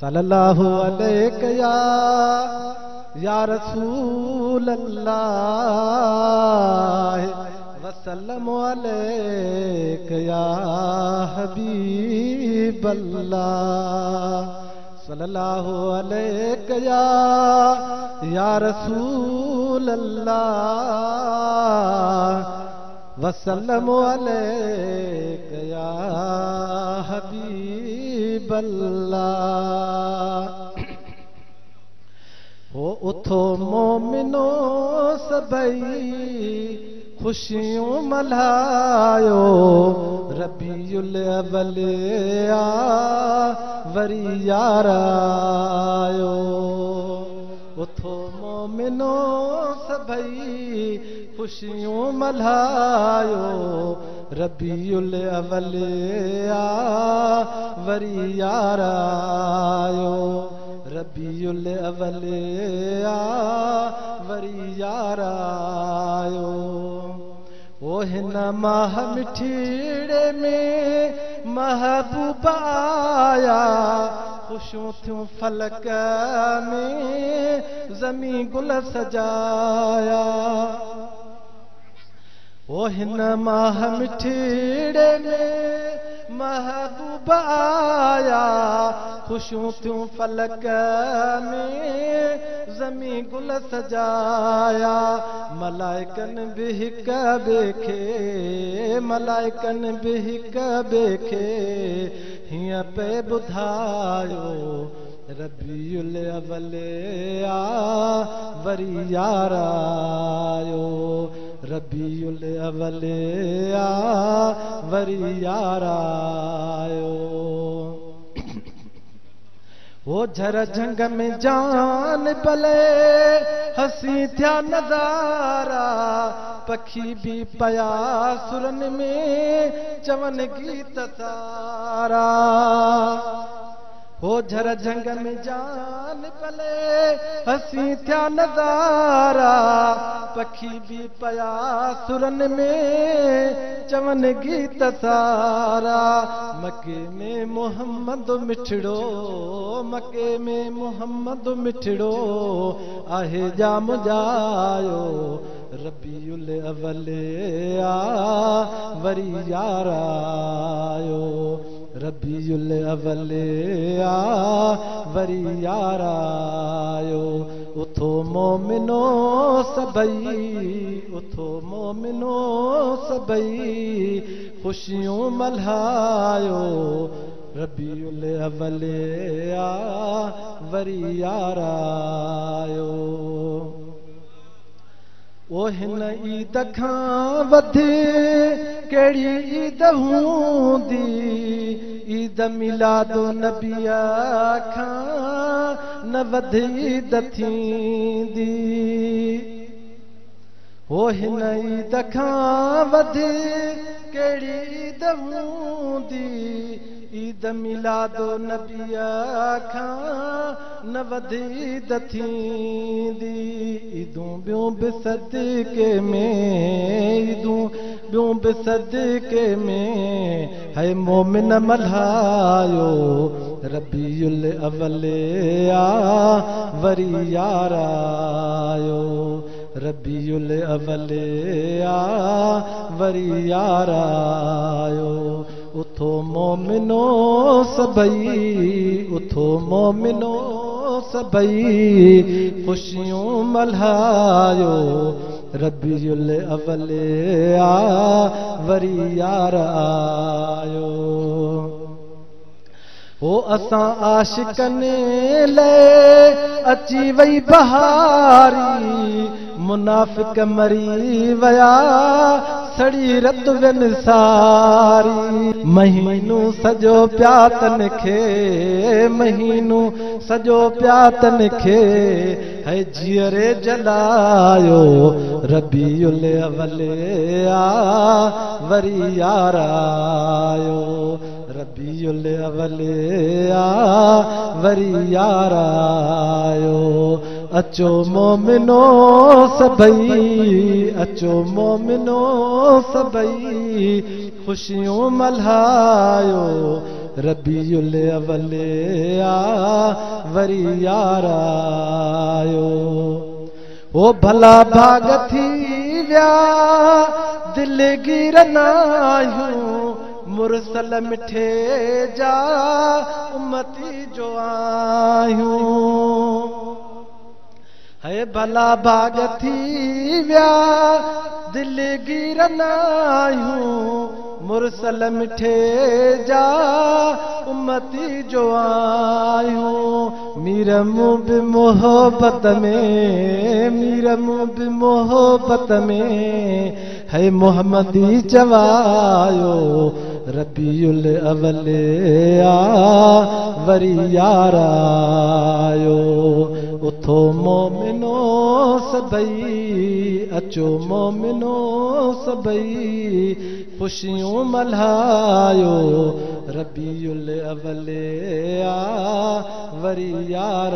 सल्लल्लाहु अलैहि या रसूल अल्लाह वसल्लम अलैहि या हबीब अल्लाह सल्लल्लाहु अलैहि या रसूल अल्लाह वसल्लम अलैहि या हबीब अल्लाह। हो उथो मोमिनो सभई खुशियों मल्हायो रबीउल अव्वल आ वरी यार आयो। उथो मोमिनो सभई खुशियों मल्हायो रबीउल अव्वल आ वरी यार आयो रबीउल अव्वल आ वरी यार आयो। ओ हिन माह मिठीड़े में महबूब आया खुशियों थियूं फलक में ज़मी गुल सजाया। ओ हिन माह मिठीड़े में महबूब आया खुशियों थियूं फलक में ज़मी गुल सजाया। मलाइकन भी हिक ॿिए खे मलाइकन भी हिक ॿिए खे हीअं पे ॿुधायो रबीउल अव्वल आ वरी यार आयो रबीउल अव्वल आ वरी यार आयो। वो झर झंग में जान पले हसी थिया नज़ारा पखी भी पया सुरन में चवन गीत सारा। हो झर झंग में जान पले हसी थिया नज़ारा पखी भी पया सुरन में चवन गीत सारा। मके में मोहम्मद मिठड़ो मके में मोहम्मद मिठड़ो आहे जाम जायो रबीउल अव्वल आ वरी यार आयो रबीउल अव्वल आ वरी यार आयो। उथो मोमिनो सभई उथो मोमिनो सभई खुशियों मल्हायो रबीउल अव्वल आ वरी यार आयो। ओ हिन ईद खां वधे कहिड़ी ईद हूंदी ईद मिलादो नबीअ खां न वध ईद थींदी। ओ हिन ईद खां वधे कहिड़ी ईद हूंदी ईद मिलादो नबीअ खां न वध ईद थींदी। ईदूं ॿियूं बि सदके में ईदूं ॿियूं बि सदके में है मोमिन मल्हायो रबीउल अव्वल आ वरी यार आयो रबीउल अव्वल आ वरी यार आयो। उथो मोमिनो सभई उथो मोमिनो सभई खुशियों मल्हायो रबीउल अव्वल आ वरी यार आयो। ओ असां आशिकन ले अची वई बहारी मुनाफ़िक मरी वया सड़ी रत वन सारी। महीनू सजो प्यातन खे महीनू सजो प्यातन खे है जीअरे जलायो रबीउल अव्वल आ वरी यार आयो रबीउल अव्वल आ वरी यार आयो। अचो मोमिनो सभई अचो मोमिनो सभई खुशियों मल्हायो रबीउल अव्वल आ वरी यार आयो। ओ भला भाग थी विया दिल गिरनायूं मुरसल मिठे जा उम्मती जो आयूं। है भला भाग थी विया दिल गिरनायूं मुरसल मिठे जा उम्मती जो आयूं। मीर मूं बि मोहब्बत में मीर मूं बि मोहब्बत में है मोहम्मदी चवायो रबीउल अवल आ वरी यार आयो। उथो मोमिनो सभई अचो मोमिनो सभई खुशियूं मल्हायो रबीउल अवल आ वरी यार